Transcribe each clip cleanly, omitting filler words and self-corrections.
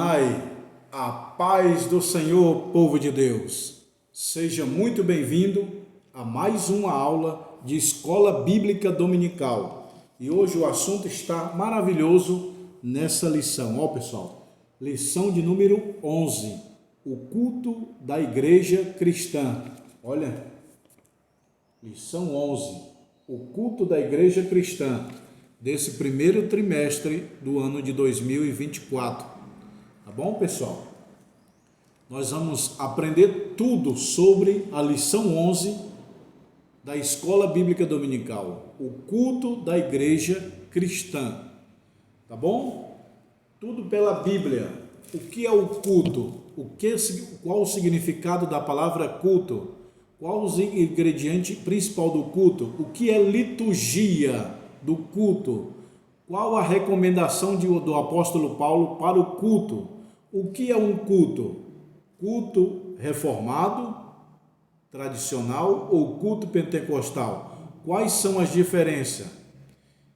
Adonai, a paz do Senhor, povo de Deus. Seja muito bem-vindo a mais uma aula de Escola Bíblica Dominical. E hoje o assunto está maravilhoso nessa lição. Ó pessoal, lição de número 11, o culto da igreja cristã. Olha, lição 11, o culto da igreja cristã, desse primeiro trimestre do ano de 2024. Tá bom, pessoal? Nós vamos aprender tudo sobre a lição 11 da Escola Bíblica Dominical, o culto da igreja cristã. Tá bom? Tudo pela Bíblia. O que é o culto? Qual o significado da palavra culto? Qual o ingrediente principal do culto? O que é liturgia do culto? Qual a recomendação do apóstolo Paulo para o culto? O que é um culto? Culto reformado, tradicional ou culto pentecostal? Quais são as diferenças?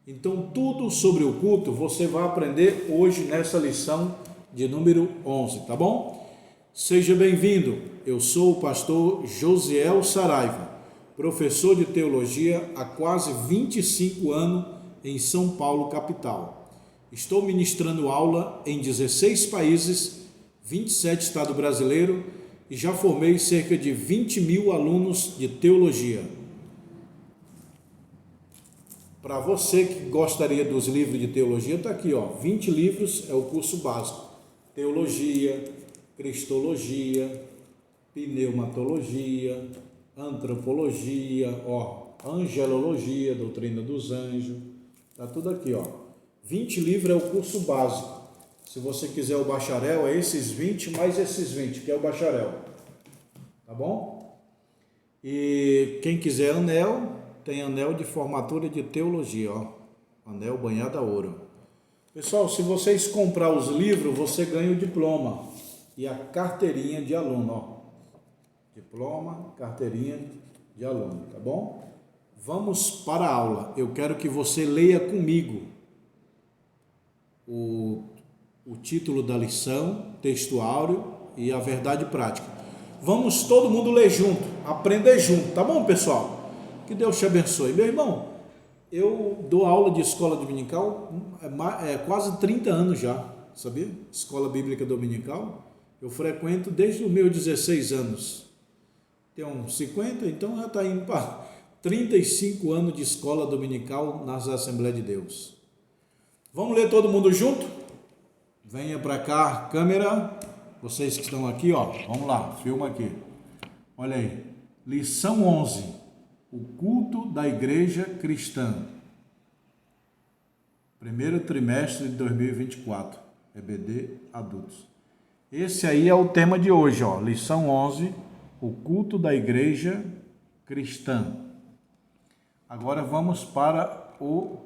Então, tudo sobre o culto você vai aprender hoje nessa lição de número 11, tá bom? Seja bem-vindo. Eu sou o pastor Josiel Saraiva, professor de teologia há quase 25 anos em São Paulo, capital. Estou ministrando aula em 16 países, 27 estados brasileiros e já formei cerca de 20 mil alunos de teologia. Para você que gostaria dos livros de teologia, está aqui, ó, 20 livros é o curso básico. Teologia, cristologia, pneumatologia, antropologia, angelologia, doutrina dos anjos, tá tudo aqui, ó. 20 livros é o curso básico. Se você quiser o bacharel, é esses 20 mais esses 20, que é o bacharel. Tá bom? E quem quiser anel, tem anel de formatura de teologia, ó. Anel banhado a ouro. Pessoal, se vocês comprar os livros, você ganha o diploma e a carteirinha de aluno, ó. Diploma, carteirinha de aluno, tá bom? Vamos para a aula. Eu quero que você leia comigo o título da lição, texto áureo e a verdade prática. Vamos todo mundo ler junto, aprender junto, tá bom, pessoal? Que Deus te abençoe. Meu irmão, eu dou aula de escola dominical há quase 30 anos já, sabia? Escola Bíblica Dominical. Eu frequento desde os meus 16 anos. Tenho 50, então já está indo para 35 anos de escola dominical nas Assembleias de Deus. Vamos ler todo mundo junto? Venha para cá, câmera. Vocês que estão aqui, ó, vamos lá, filma aqui. Olha aí, lição 11, o culto da igreja cristã. Primeiro trimestre de 2024, EBD adultos. Esse aí é o tema de hoje, ó, lição 11, o culto da igreja cristã. Agora vamos para o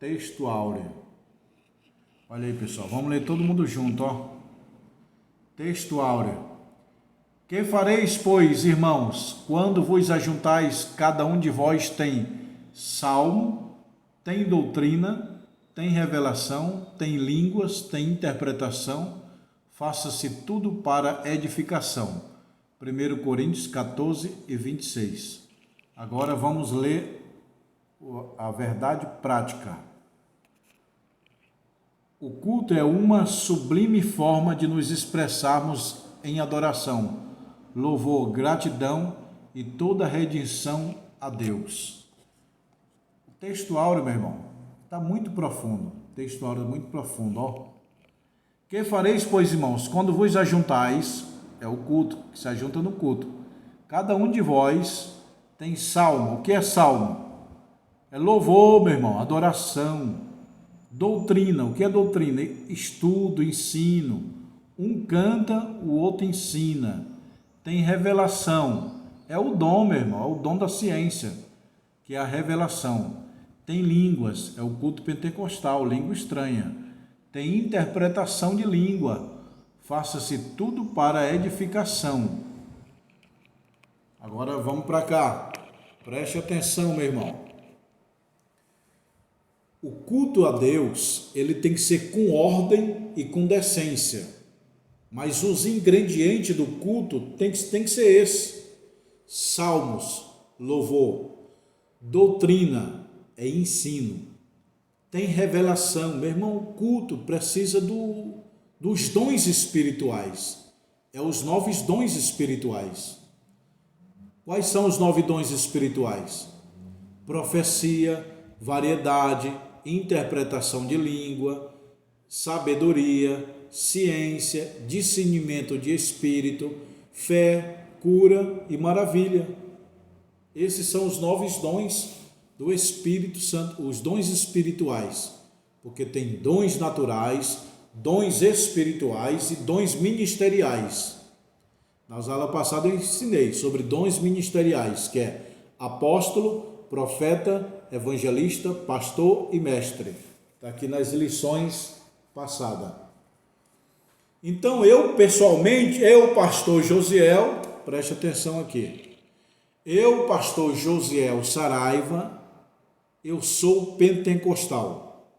texto áureo. Olha aí, pessoal, vamos ler todo mundo junto, ó. Texto áureo. Que fareis, pois, irmãos, quando vos ajuntais, cada um de vós tem salmo, tem doutrina, tem revelação, tem línguas, tem interpretação, faça-se tudo para edificação. 1 Coríntios 14 e 26. Agora vamos ler a verdade prática. O culto é uma sublime forma de nos expressarmos em adoração, louvor, gratidão e toda redenção a Deus. O texto áureo, meu irmão, está muito profundo. O texto áureo é muito profundo, ó. Que fareis, pois, irmãos, quando vos ajuntais, é o culto, que se ajunta no culto. Cada um de vós tem salmo. O que é salmo? É louvor, meu irmão, adoração. Doutrina, o que é doutrina? Estudo, ensino. Um canta, o outro ensina. Tem revelação, é o dom, meu irmão, é o dom da ciência, que é a revelação. Tem línguas, é o culto pentecostal, língua estranha. Tem interpretação de língua, faça-se tudo para a edificação. Agora vamos para cá, preste atenção, meu irmão. O culto a Deus, ele tem que ser com ordem e com decência. Mas os ingredientes do culto tem que ser esse: salmos, louvor, doutrina, é ensino, tem revelação. Meu irmão, o culto precisa dos dons espirituais, é os 9 dons espirituais. Quais são os 9 dons espirituais? Profecia, variedade, interpretação de língua, sabedoria, ciência, discernimento de espírito, fé, cura e maravilha. Esses são os 9 dons do Espírito Santo, os dons espirituais, porque tem dons naturais, dons espirituais e dons ministeriais. Nas aulas passadas eu ensinei sobre dons ministeriais, que é apóstolo, profeta, evangelista, pastor e mestre. Está aqui nas lições passadas. Então eu pessoalmente, pastor Josiel, preste atenção aqui, pastor Josiel Saraiva, eu sou pentecostal.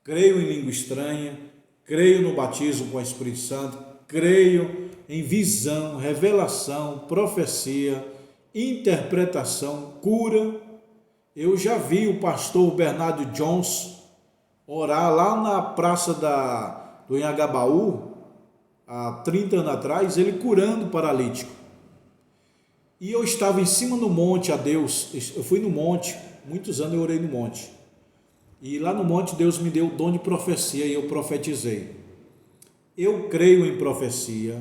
Creio em língua estranha, creio no batismo com o Espírito Santo, creio em visão, revelação, profecia, interpretação, cura. Eu já vi o pastor Bernardo Johnson orar lá na praça do Anhangabaú, há 30 anos atrás, ele curando o paralítico. E eu estava em cima do monte a Deus, eu fui no monte, muitos anos eu orei no monte. E lá no monte Deus me deu o dom de profecia e eu profetizei. Eu creio em profecia,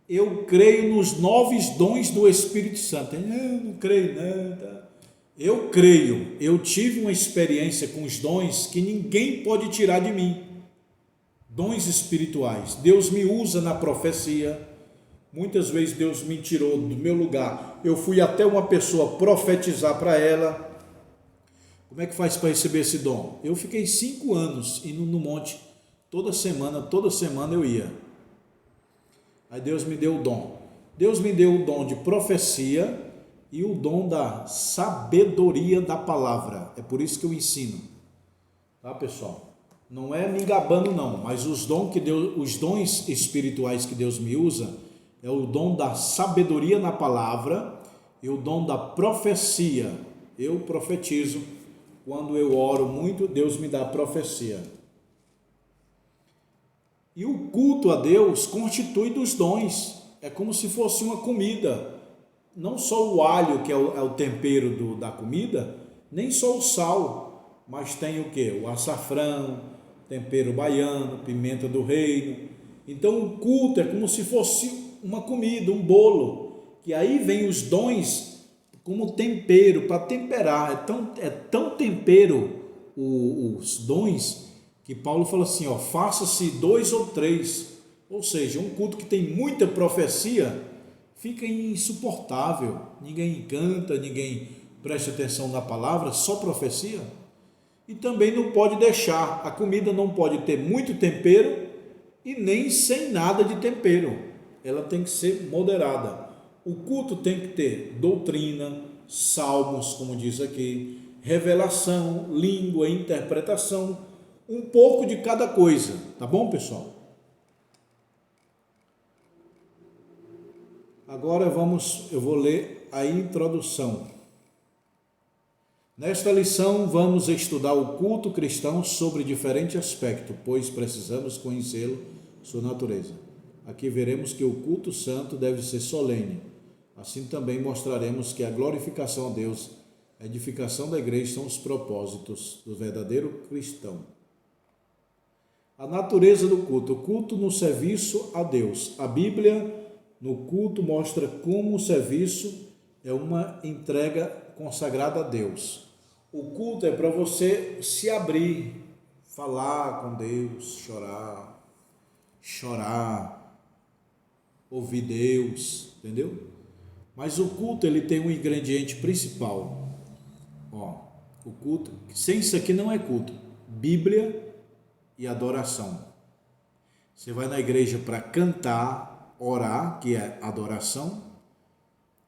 eu creio nos 9 dons do Espírito Santo. Eu não creio não, tá? Eu creio, eu tive uma experiência com os dons que ninguém pode tirar de mim. Dons espirituais. Deus me usa na profecia. Muitas vezes Deus me tirou do meu lugar. Eu fui até uma pessoa profetizar para ela. Como é que faz para receber esse dom? Eu fiquei 5 anos indo no monte. Toda semana eu ia. Aí Deus me deu o dom. Deus me deu o dom de profecia e o dom da sabedoria da palavra. É por isso que eu ensino. Tá, pessoal? Não é me gabando não, mas os dons espirituais que Deus me usa é o dom da sabedoria na palavra e o dom da profecia. Eu profetizo, quando eu oro muito, Deus me dá profecia. E o culto a Deus constitui dos dons, é como se fosse uma comida. Não só o alho, que é o tempero da comida, nem só o sal, mas tem o que? O açafrão, tempero baiano, pimenta do reino. Então o culto é como se fosse uma comida, um bolo, que aí vem os dons como tempero, para temperar. É tão tempero os dons, que Paulo fala assim, faça-se 2 ou 3, ou seja, um culto que tem muita profecia, fica insuportável, ninguém canta, ninguém presta atenção na palavra, só profecia. E também não pode deixar, a comida não pode ter muito tempero e nem sem nada de tempero, ela tem que ser moderada. O culto tem que ter doutrina, salmos, como diz aqui, revelação, língua, interpretação, um pouco de cada coisa, tá bom, pessoal? Agora eu vou ler a introdução. Nesta lição vamos estudar o culto cristão sobre diferentes aspectos, pois precisamos conhecê-lo, sua natureza. Aqui veremos que o culto santo deve ser solene. Assim também mostraremos que a glorificação a Deus, a edificação da igreja são os propósitos do verdadeiro cristão. A natureza do culto. O culto no serviço a Deus. A Bíblia no culto mostra como o serviço é uma entrega consagrada a Deus. O culto é para você se abrir, falar com Deus, chorar, ouvir Deus, entendeu? Mas o culto ele tem um ingrediente principal. O culto, sem isso aqui não é culto. Bíblia e adoração. Você vai na igreja para cantar, orar, que é adoração,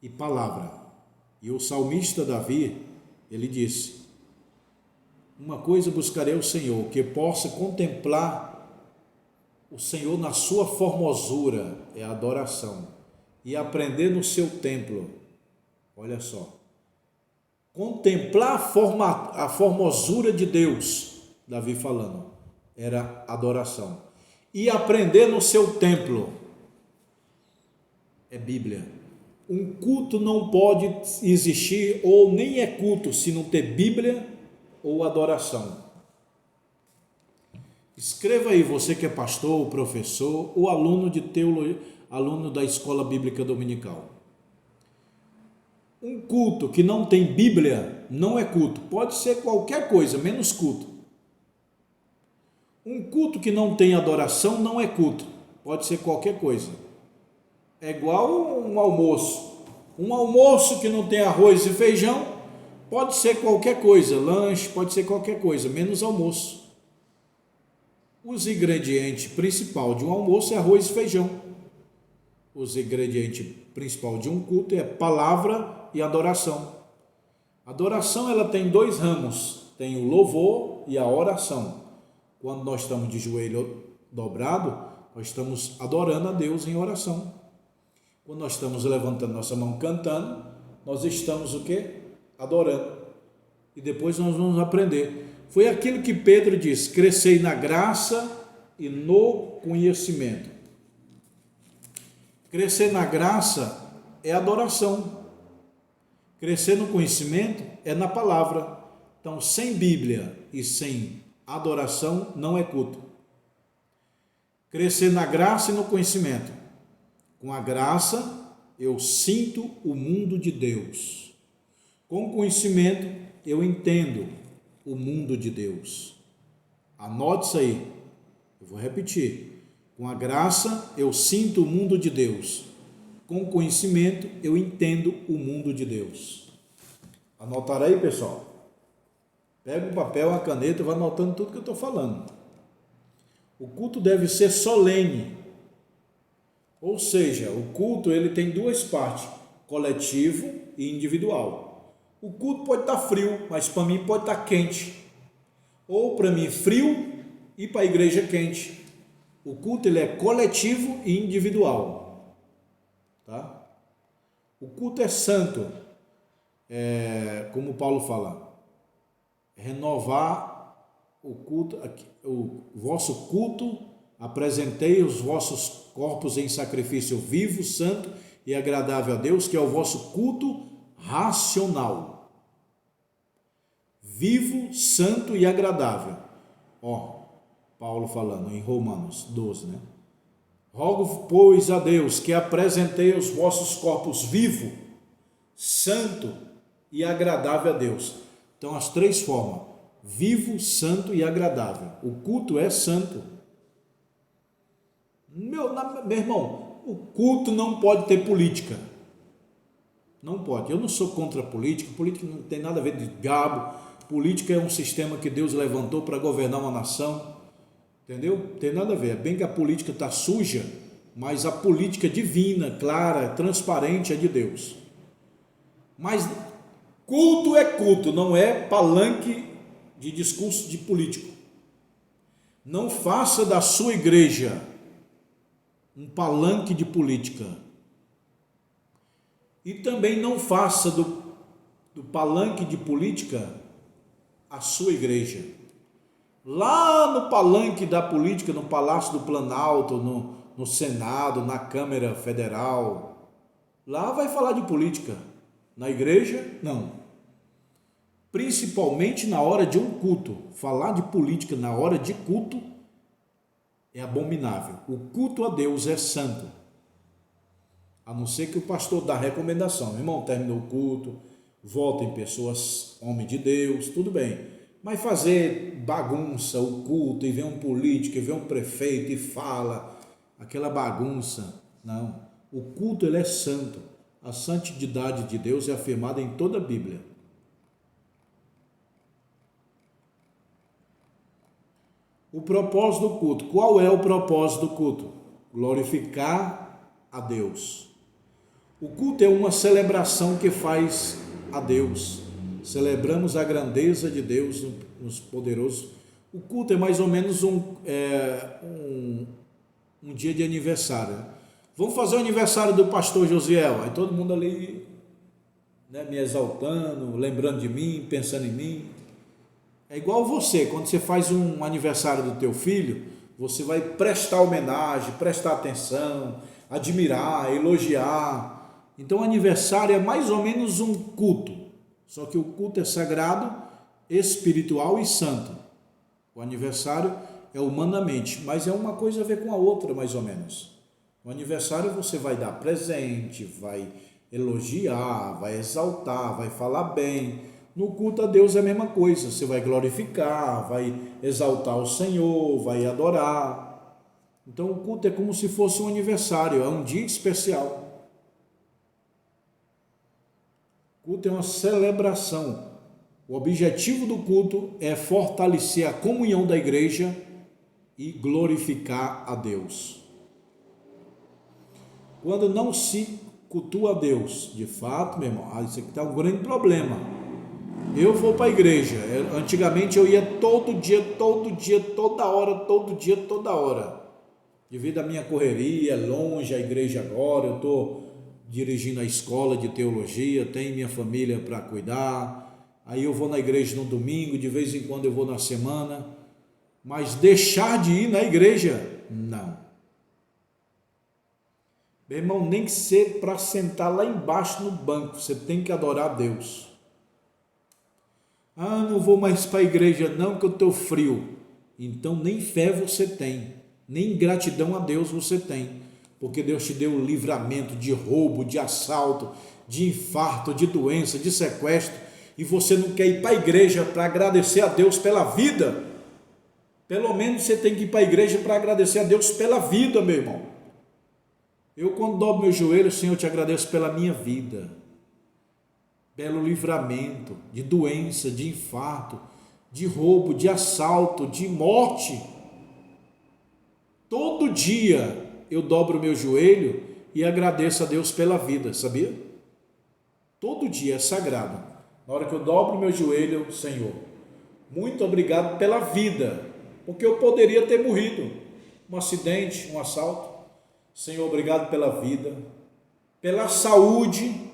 e palavra. E o salmista Davi, ele disse: uma coisa buscarei ao Senhor, que possa contemplar o Senhor na sua formosura, é a adoração, e aprender no seu templo, olha só, contemplar a formosura de Deus, Davi falando, era adoração, e aprender no seu templo, é Bíblia. Um culto não pode existir, ou nem é culto, se não ter Bíblia ou adoração. Escreva aí, você que é pastor, professor ou aluno de teologia, aluno da escola bíblica dominical. Um culto que não tem Bíblia não é culto. Pode ser qualquer coisa, menos culto. Um culto que não tem adoração não é culto. Pode ser qualquer coisa. É igual um almoço. Um almoço que não tem arroz e feijão pode ser qualquer coisa. Lanche pode ser qualquer coisa, menos almoço. Os ingredientes principal de um almoço é arroz e feijão. Os ingredientes principal de um culto é palavra e adoração. A adoração ela tem dois ramos, tem o louvor e a oração. Quando nós estamos de joelho dobrado, nós estamos adorando a Deus em oração. Quando nós estamos levantando nossa mão cantando, nós estamos o quê? Adorando. E depois nós vamos aprender. Foi aquilo que Pedro disse: crescei na graça e no conhecimento. Crescer na graça é adoração. Crescer no conhecimento é na palavra. Então, sem Bíblia e sem adoração não é culto. Crescer na graça e no conhecimento. Com a graça eu sinto o mundo de Deus. Com o conhecimento eu entendo o mundo de Deus. Anote isso aí. Eu vou repetir. Com a graça eu sinto o mundo de Deus. Com o conhecimento eu entendo o mundo de Deus. Anotaram aí, pessoal? Pega um papel, uma caneta e vai anotando tudo que eu estou falando. O culto deve ser solene. Ou seja, o culto ele tem duas partes, coletivo e individual. O culto pode estar frio, mas para mim pode estar quente. Ou para mim frio e para a igreja quente. O culto ele é coletivo e individual. Tá? O culto é santo. Como Paulo fala, renovar o culto, o vosso culto, apresentei os vossos corpos em sacrifício vivo, santo e agradável a Deus, que é o vosso culto racional. Vivo, santo e agradável. Paulo falando em Romanos 12, né? Rogo, pois, a Deus que apresentei os vossos corpos vivo, santo e agradável a Deus. Então, as três formas: vivo, santo e agradável. O culto é santo. Meu irmão, o culto não pode ter política. Não pode. Eu não sou contra a política. Política não tem nada a ver de diabo. Política é um sistema que Deus levantou para governar uma nação. Entendeu? Tem nada a ver. É bem que a política está suja, mas a política divina, clara, transparente é de Deus. Mas culto é culto, não é palanque de discurso de político. Não faça da sua igreja um palanque de política. E também não faça do palanque de política a sua igreja. Lá no palanque da política, no Palácio do Planalto, no Senado, na Câmara Federal, lá vai falar de política. Na igreja, não. Principalmente na hora de um culto. Falar de política na hora de culto é abominável. O culto a Deus é santo. A não ser que o pastor dá recomendação. Irmão, terminou o culto, votem pessoas, homem de Deus, tudo bem. Mas fazer bagunça o culto e ver um político, e ver um prefeito e fala, aquela bagunça, não. O culto ele é santo. A santidade de Deus é afirmada em toda a Bíblia. O propósito do culto. Qual é o propósito do culto? Glorificar a Deus. O culto é uma celebração que faz a Deus. Celebramos a grandeza de Deus nos poderosos. O culto é mais ou menos um dia de aniversário. Vamos fazer o aniversário do pastor Josiel. Aí todo mundo ali, né, me exaltando, lembrando de mim, pensando em mim. É igual você, quando você faz um aniversário do teu filho, você vai prestar homenagem, prestar atenção, admirar, elogiar. Então o aniversário é mais ou menos um culto, só que o culto é sagrado, espiritual e santo. O aniversário é humanamente, mas é uma coisa a ver com a outra, mais ou menos. No aniversário você vai dar presente, vai elogiar, vai exaltar, vai falar bem. No culto a Deus é a mesma coisa, você vai glorificar, vai exaltar o Senhor, vai adorar. Então o culto é como se fosse um aniversário, é um dia especial. O culto é uma celebração. O objetivo do culto é fortalecer a comunhão da igreja e glorificar a Deus. Quando não se cultua a Deus, de fato, meu irmão, isso aqui está um grande problema. Eu vou para a igreja, antigamente eu ia todo dia, toda hora. Devido à minha correria, é longe a igreja agora, eu estou dirigindo a escola de teologia, tenho minha família para cuidar, aí eu vou na igreja no domingo, de vez em quando eu vou na semana, mas deixar de ir na igreja, não. Meu irmão, nem que ser para sentar lá embaixo no banco, você tem que adorar a Deus. Ah, não vou mais para a igreja não, que eu estou frio. Então nem fé você tem, nem gratidão a Deus você tem, porque Deus te deu o livramento de roubo, de assalto, de infarto, de doença, de sequestro, e você não quer ir para a igreja para agradecer a Deus pela vida. Pelo menos você tem que ir para a igreja para agradecer a Deus pela vida, meu irmão. Eu, quando dobro meu joelho, Senhor, eu te agradeço pela minha vida, pelo livramento de doença, de infarto, de roubo, de assalto, de morte. Todo dia eu dobro meu joelho e agradeço a Deus pela vida, sabia? Todo dia é sagrado. Na hora que eu dobro meu joelho, Senhor, muito obrigado pela vida, porque eu poderia ter morrido, um acidente, um assalto. Senhor, obrigado pela vida, pela saúde,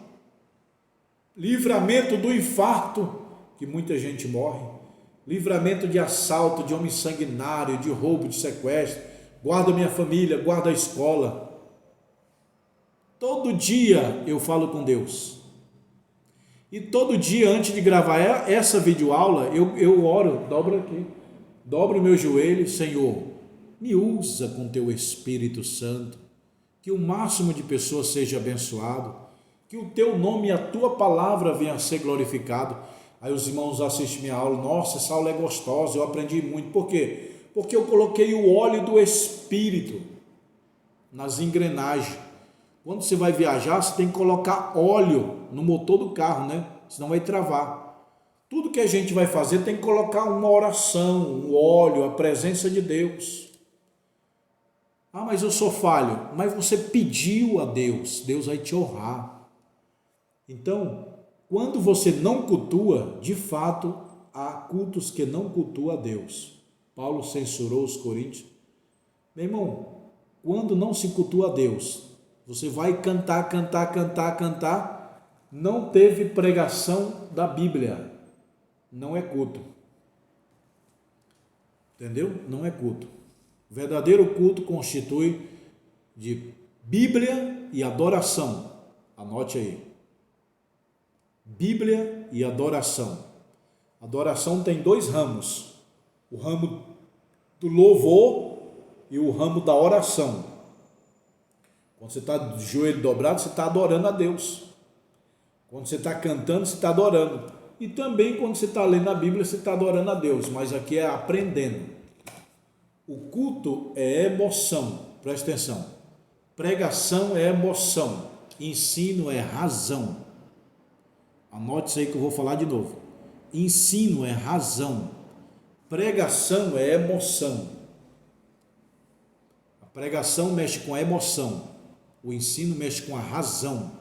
livramento do infarto, que muita gente morre, livramento de assalto, de homem sanguinário, de roubo, de sequestro. Guarda minha família, guarda a escola. Todo dia eu falo com Deus. E todo dia, antes de gravar essa videoaula, eu oro, dobro meu joelho, Senhor, me usa com teu Espírito Santo, que o máximo de pessoas seja abençoado, que o teu nome e a tua palavra venha a ser glorificado. Aí os irmãos assistem minha aula, nossa, essa aula é gostosa, eu aprendi muito. Por quê? Porque eu coloquei o óleo do Espírito nas engrenagens. Quando você vai viajar, você tem que colocar óleo no motor do carro, né? Senão vai travar. Tudo que a gente vai fazer tem que colocar uma oração, um óleo, a presença de Deus. Ah, mas eu sou falho. Mas você pediu a Deus, Deus vai te honrar. Então, quando você não cultua, de fato, há cultos que não cultuam a Deus. Paulo censurou os coríntios. Meu irmão, quando não se cultua a Deus, você vai cantar, não teve pregação da Bíblia, não é culto. Entendeu? Não é culto. O verdadeiro culto constitui de Bíblia e adoração. Anote aí. Bíblia e adoração. Adoração tem dois ramos. O ramo do louvor e o ramo da oração. Quando você está de joelho dobrado, você está adorando a Deus. Quando você está cantando, você está adorando. E também quando você está lendo a Bíblia, você está adorando a Deus. Mas aqui é aprendendo. O culto é emoção. Presta atenção. Pregação é emoção. Ensino é razão. Anote isso aí que eu vou falar de novo. Ensino é razão. Pregação é emoção. A pregação mexe com a emoção. O ensino mexe com a razão.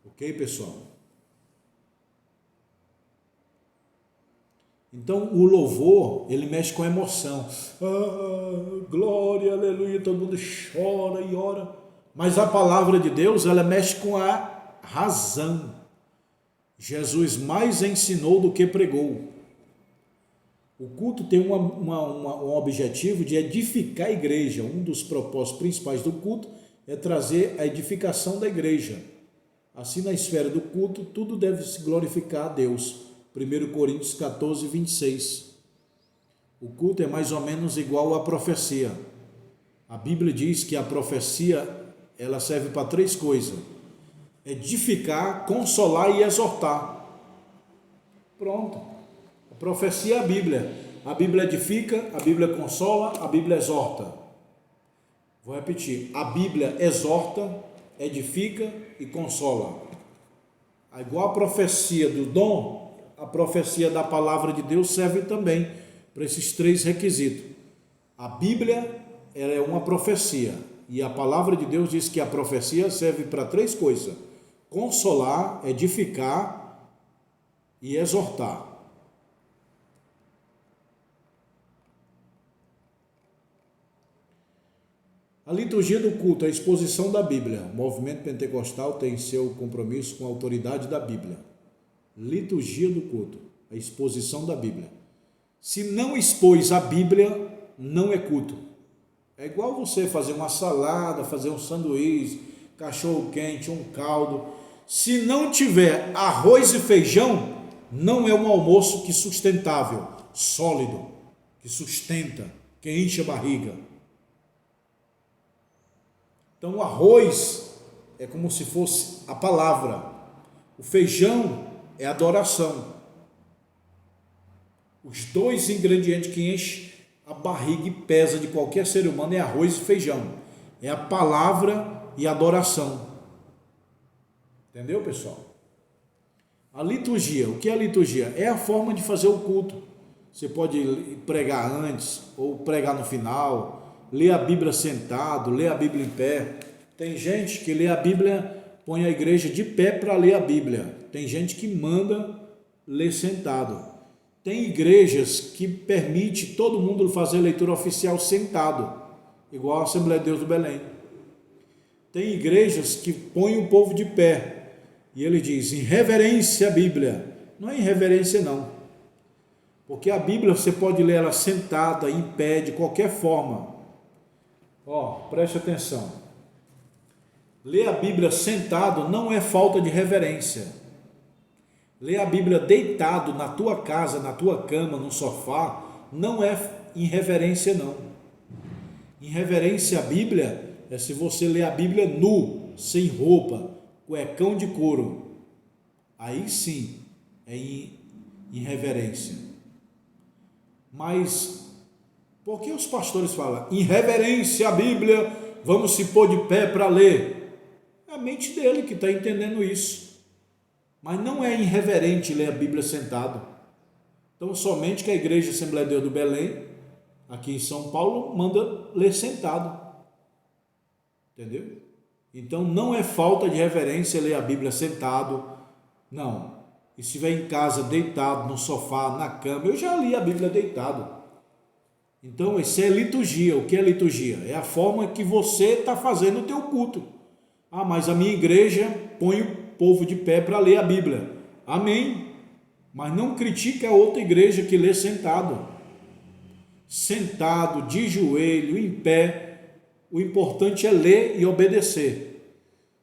Ok, pessoal? Então, o louvor, ele mexe com a emoção. Glória, aleluia, todo mundo chora e ora. Mas a palavra de Deus, ela mexe com a razão. Jesus mais ensinou do que pregou. O culto tem um objetivo de edificar a igreja. Um dos propósitos principais do culto é trazer a edificação da igreja. Assim, na esfera do culto, tudo deve se glorificar a Deus. 1 Coríntios 14, 26. O culto é mais ou menos igual à profecia. A Bíblia diz que a profecia, ela serve para 3 coisas: edificar, consolar e exortar. Pronto. A profecia é a Bíblia. A Bíblia edifica, a Bíblia consola, a Bíblia exorta. Vou repetir. A Bíblia exorta, edifica e consola. Igual a profecia do dom, a profecia da palavra de Deus serve também para esses 3 requisitos. A Bíblia é uma profecia e a palavra de Deus diz que a profecia serve para 3 coisas: consolar, edificar e exortar. A liturgia do culto é a exposição da Bíblia. O movimento pentecostal tem seu compromisso com a autoridade da Bíblia. Liturgia do culto, a exposição da Bíblia. Se não expôs a Bíblia, não é culto. É igual você fazer uma salada, fazer um sanduíche, cachorro quente, um caldo. Se não tiver arroz e feijão, não é um almoço que sustentável, sólido, que sustenta, que enche a barriga. Então o arroz é como se fosse a palavra. O feijão é adoração. Os 2 ingredientes que enchem a barriga e pesa de qualquer ser humano é arroz e feijão. É a palavra e a adoração. Entendeu, pessoal? A liturgia, o que é a liturgia? É a forma de fazer o culto. Você pode pregar antes ou pregar no final, ler a Bíblia sentado, ler a Bíblia em pé. Tem gente que lê a Bíblia, põe a igreja de pé para ler a Bíblia. Tem gente que manda ler sentado. Tem igrejas que permite todo mundo fazer leitura oficial sentado, igual a Assembleia de Deus do Belém. Tem igrejas que põem o povo de pé, e ele diz, em reverência à Bíblia. Não é em reverência não, porque a Bíblia você pode ler ela sentada, em pé, de qualquer forma. Preste atenção. Ler a Bíblia sentado não é falta de reverência. Ler a Bíblia deitado na tua casa, na tua cama, no sofá, não é irreverência não. Irreverência à Bíblia é se você ler a Bíblia nu, sem roupa, cuecão de couro. Aí sim é irreverência. Mas por que os pastores falam irreverência à Bíblia, vamos se pôr de pé para ler? É a mente dele que está entendendo isso. Mas não é irreverente ler a Bíblia sentado. Então, somente que a Igreja Assembleia de Deus do Belém, aqui em São Paulo, manda ler sentado. Entendeu? Então, não é falta de reverência ler a Bíblia sentado. Não. E se estiver em casa, deitado, no sofá, na cama, eu já li a Bíblia deitado. Então, isso é liturgia. O que é liturgia? É a forma que você está fazendo o teu culto. Mas a minha igreja põe o povo de pé para ler a Bíblia. Amém. Mas não critique a outra igreja que lê sentado. Sentado, de joelho, em pé. O importante é ler e obedecer.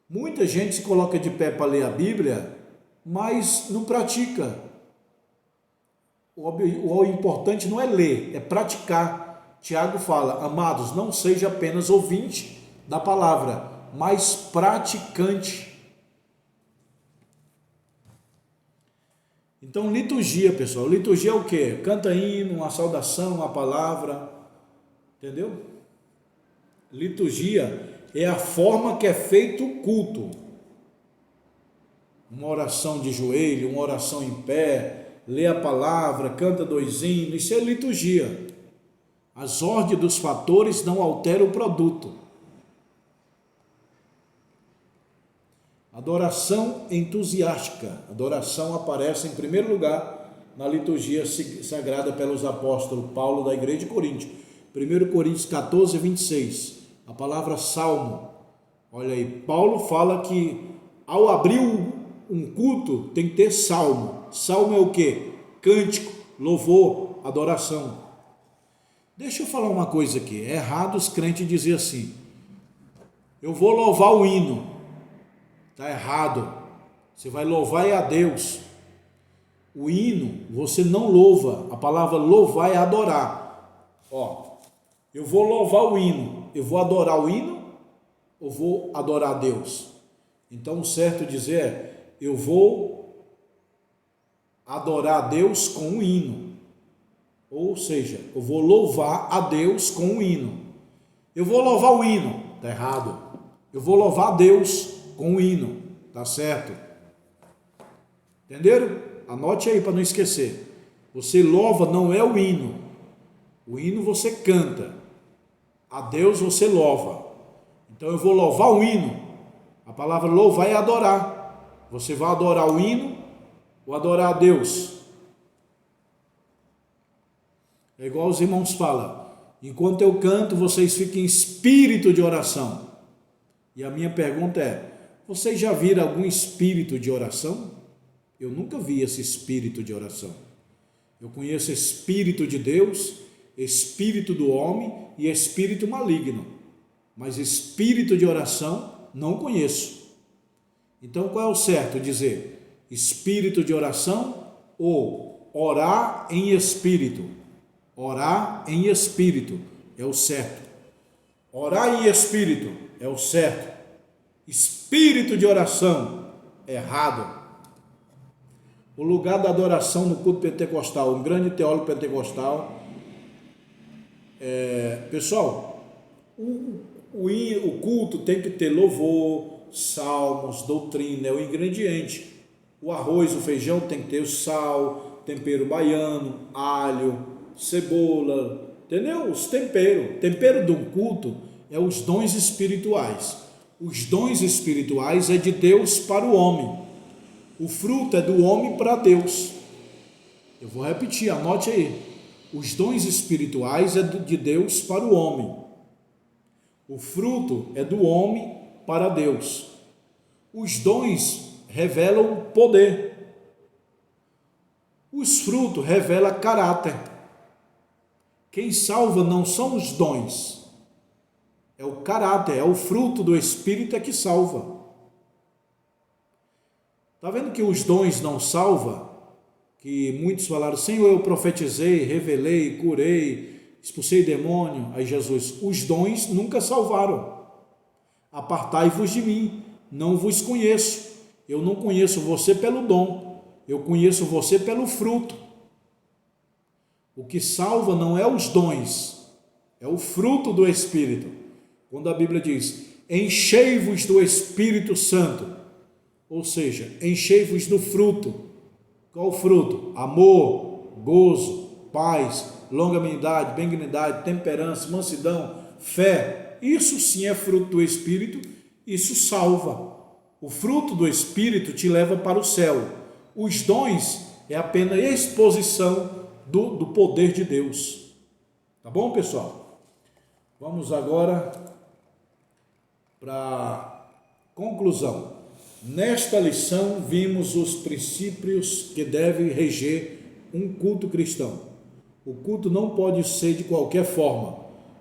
Muita gente se coloca de pé para ler a Bíblia, mas não pratica. O importante não é ler, é praticar. Tiago fala, amados, não seja apenas ouvinte da palavra, mas praticante. Então, liturgia, pessoal. Liturgia é o quê? Canta hino, uma saudação, uma palavra. Entendeu? Liturgia é a forma que é feito o culto. Uma oração de joelho, uma oração em pé, lê a palavra, canta 2 hinos. Isso é liturgia. As ordens dos fatores não alteram o produto. Adoração entusiástica. Adoração aparece em primeiro lugar na liturgia sagrada pelos apóstolos Paulo da igreja de Corinto. 1 Coríntios 14, 26. A palavra salmo. Olha aí, Paulo fala que ao abrir um culto tem que ter salmo. Salmo é o quê? Cântico, louvor, adoração. Deixa eu falar uma coisa aqui. É errado os crentes dizer assim: eu vou louvar o hino. Está errado. Você vai louvar a Deus. O hino você não louva. A palavra louvar é adorar. Eu vou louvar o hino. Eu vou adorar o hino ou vou adorar a Deus? Então o certo dizer é: eu vou adorar a Deus com um hino. Ou seja, eu vou louvar a Deus com um hino. Eu vou louvar o hino. Está errado. Eu vou louvar a Deus com um hino. Está certo. Entenderam? Anote aí para não esquecer. Você louva não é o hino. O hino você canta. A Deus você louva. Então eu vou louvar o hino. A palavra louvar é adorar. Você vai adorar o hino ou adorar a Deus? É igual os irmãos falam: enquanto eu canto, vocês ficam em espírito de oração. E a minha pergunta é: vocês já viram algum espírito de oração? Eu nunca vi esse espírito de oração. Eu conheço espírito de Deus, espírito do homem e espírito maligno. Mas espírito de oração não conheço. Então qual é o certo dizer? Espírito de oração ou orar em espírito? Orar em espírito é o certo. Orar em espírito é o certo. Espírito de oração, errado. O lugar da adoração no culto pentecostal, um grande teólogo pentecostal. Pessoal, o culto tem que ter louvor, salmos, doutrina, é o ingrediente. O arroz, o feijão tem que ter o sal, tempero baiano, alho, cebola, entendeu? Os temperos. Tempero de um culto é os dons espirituais. Os dons espirituais é de Deus para o homem. O fruto é do homem para Deus. Eu vou repetir, anote aí. Os dons espirituais é de Deus para o homem. O fruto é do homem para Deus. Os dons revelam poder. Os frutos revelam caráter. Quem salva não são os dons. É o caráter, é o fruto do Espírito é que salva. Está vendo que os dons não salvam? Que muitos falaram: Senhor, eu profetizei, revelei, curei, expulsei demônio. Aí Jesus: os dons nunca salvaram. Apartai-vos de mim, não vos conheço. Eu não conheço você pelo dom, eu conheço você pelo fruto. O que salva não é os dons, é o fruto do Espírito. Quando a Bíblia diz: enchei-vos do Espírito Santo, ou seja, enchei-vos do fruto. Qual o fruto? Amor, gozo, paz, longanimidade, benignidade, temperança, mansidão, fé. Isso sim é fruto do Espírito, isso salva. O fruto do Espírito te leva para o céu. Os dons é apenas exposição do poder de Deus. Tá bom, pessoal? Vamos agora para a conclusão. Nesta lição vimos os princípios que devem reger um culto cristão. O culto não pode ser de qualquer forma,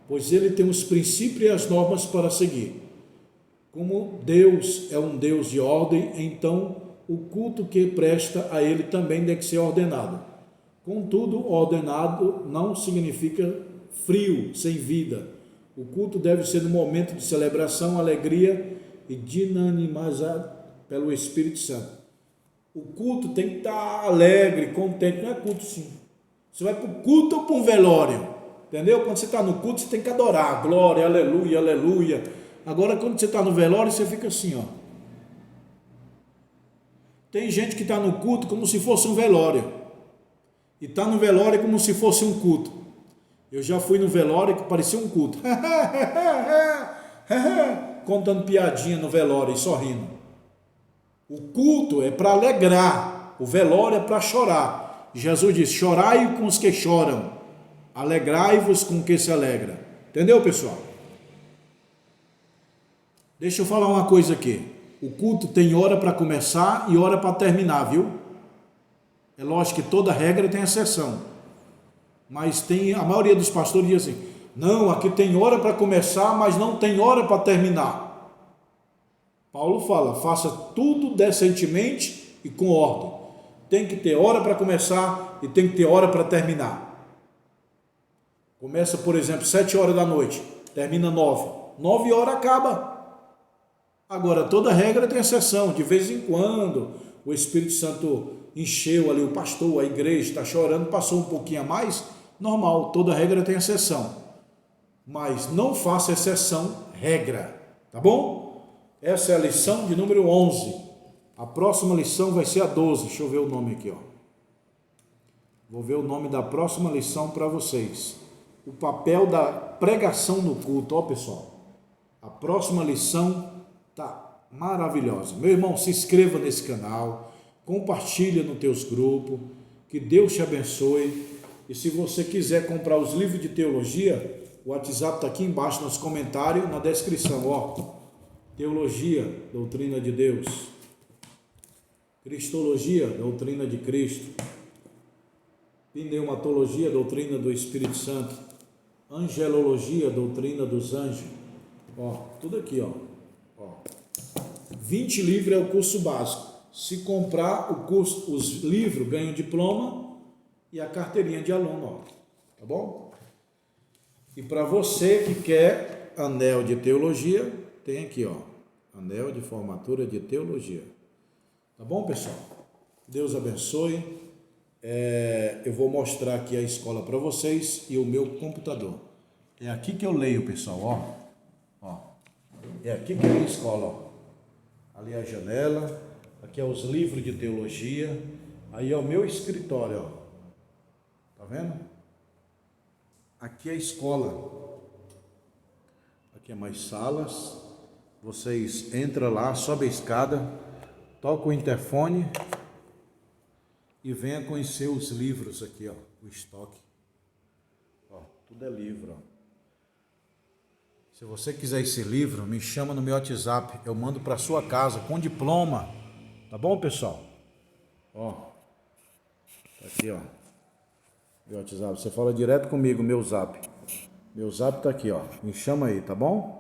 pois ele tem os princípios e as normas para seguir. Como Deus é um Deus de ordem, então o culto que presta a ele também deve ser ordenado. Contudo, ordenado não significa frio, sem vida. O culto deve ser no momento de celebração, alegria e dinamizado pelo Espírito Santo. O culto tem que estar alegre, contente. Não é culto sim. Você vai para o culto ou para um velório? Entendeu? Quando você está no culto, você tem que adorar. Glória, aleluia, aleluia. Agora, quando você está no velório, você fica assim, ó. Tem gente que está no culto como se fosse um velório. E está no velório como se fosse um culto. Eu já fui no velório que parecia um culto. Contando piadinha no velório e sorrindo. O culto é para alegrar, o velório é para chorar. Jesus diz: chorai com os que choram, alegrai-vos com o que se alegra. Entendeu, pessoal? Deixa eu falar uma coisa aqui. O culto tem hora para começar e hora para terminar, viu? É lógico que toda regra tem exceção. Mas a maioria dos pastores diz assim: não, aqui tem hora para começar, mas não tem hora para terminar. Paulo fala: faça tudo decentemente e com ordem. Tem que ter hora para começar e tem que ter hora para terminar. Começa, por exemplo, 7 horas da noite, termina 9. 9 horas acaba. Agora, toda regra tem exceção. De vez em quando o Espírito Santo encheu ali o pastor, a igreja está chorando, passou um pouquinho a mais, normal, toda regra tem exceção. Mas não faça exceção, regra, tá bom? Essa é a lição de número 11. A próxima lição vai ser a 12. Deixa eu ver o nome aqui, ó. Vou ver o nome da próxima lição para vocês. O papel da pregação no culto, ó, pessoal. A próxima lição tá maravilhosa. Meu irmão, se inscreva nesse canal, compartilha nos teus grupos, que Deus te abençoe. E se você quiser comprar os livros de teologia, o WhatsApp está aqui embaixo nos comentários, na descrição, ó. Teologia, doutrina de Deus. Cristologia, doutrina de Cristo. Pneumatologia, doutrina do Espírito Santo. Angelologia, doutrina dos anjos. Ó, tudo aqui, ó. 20 livros é o curso básico. Se comprar o curso, os livros, ganha um diploma e a carteirinha de aluno, ó. Tá bom? E para você que quer anel de teologia, tem aqui, ó, anel de formatura de teologia. Tá bom, pessoal? Deus abençoe. Eu vou mostrar aqui a escola para vocês e o meu computador. É aqui que eu leio, pessoal, ó. É aqui que é a escola, ó. Ali é a janela, aqui é os livros de teologia, aí é o meu escritório, ó. Tá vendo? Aqui é a escola. Aqui é mais salas. Vocês entram lá, sobe a escada, toca o interfone e venha conhecer os livros aqui, ó, o estoque. Ó, tudo é livro, ó. Se você quiser esse livro, me chama no meu WhatsApp, eu mando para sua casa com diploma. Tá bom, pessoal? Ó, tá aqui, ó. Meu WhatsApp, você fala direto comigo, meu zap. Meu zap tá aqui, ó. Me chama aí, tá bom?